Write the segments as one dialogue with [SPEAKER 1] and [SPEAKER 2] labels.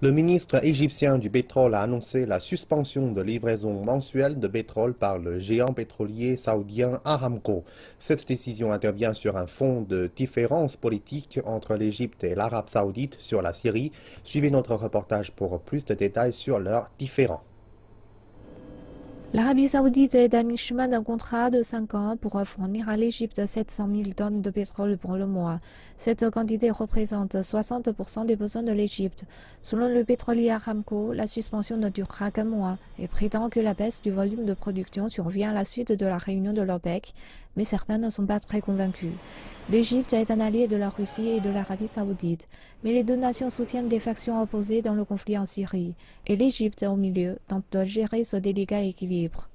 [SPEAKER 1] Le ministre égyptien du pétrole a annoncé la suspension de livraison mensuelle de pétrole par le géant pétrolier saoudien Aramco. Cette décision intervient sur un fond de différences politiques entre l'Égypte et l'Arabie saoudite sur la Syrie. Suivez notre reportage pour plus de détails sur leurs différends.
[SPEAKER 2] L'Arabie saoudite est à mi-chemin d'un contrat de 5 ans pour fournir à l'Égypte 700 000 tonnes de pétrole pour le mois. Cette quantité représente 60% des besoins de l'Égypte. Selon le pétrolier Aramco, la suspension ne durera qu'un mois et prétend que la baisse du volume de production survient à la suite de la réunion de l'OPEC, mais certains ne sont pas très convaincus. L'Égypte est un allié de la Russie et de l'Arabie saoudite, mais les deux nations soutiennent des factions opposées dans le conflit en Syrie, et l'Égypte, au milieu, tente de gérer ce délicat équilibre.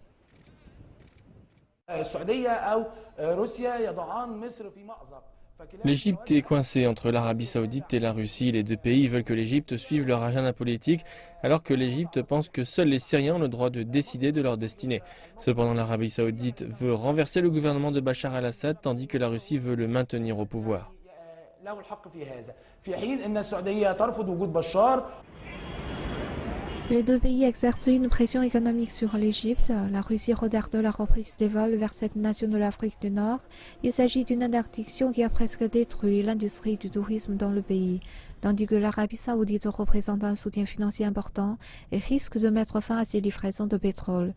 [SPEAKER 3] L'Égypte est coincée entre l'Arabie saoudite et la Russie. Les deux pays veulent que l'Égypte suive leur agenda politique, alors que l'Égypte pense que seuls les Syriens ont le droit de décider de leur destinée. Cependant, l'Arabie saoudite veut renverser le gouvernement de Bachar al-Assad, tandis que la Russie veut le maintenir au pouvoir.
[SPEAKER 2] Les deux pays exercent une pression économique sur l'Égypte. La Russie retarde la reprise des vols vers cette nation de l'Afrique du Nord. Il s'agit d'une interdiction qui a presque détruit l'industrie du tourisme dans le pays, tandis que l'Arabie saoudite représente un soutien financier important et risque de mettre fin à ses livraisons de pétrole.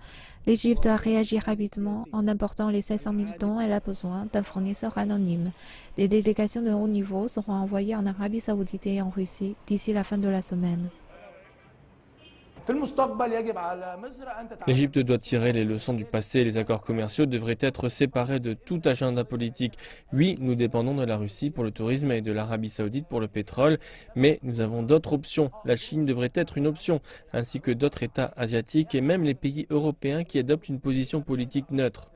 [SPEAKER 2] L'Égypte a réagi rapidement en important les 500 000 tonnes. Elle a besoin d'un fournisseur anonyme. Des délégations de haut niveau seront envoyées en Arabie saoudite et en Russie d'ici la fin de la semaine.
[SPEAKER 3] L'Égypte doit tirer les leçons du passé. Les accords commerciaux devraient être séparés de tout agenda politique. Oui, nous dépendons de la Russie pour le tourisme et de l'Arabie saoudite pour le pétrole, mais nous avons d'autres options. La Chine devrait être une option, ainsi que d'autres États asiatiques et même les pays européens qui adoptent une position politique neutre.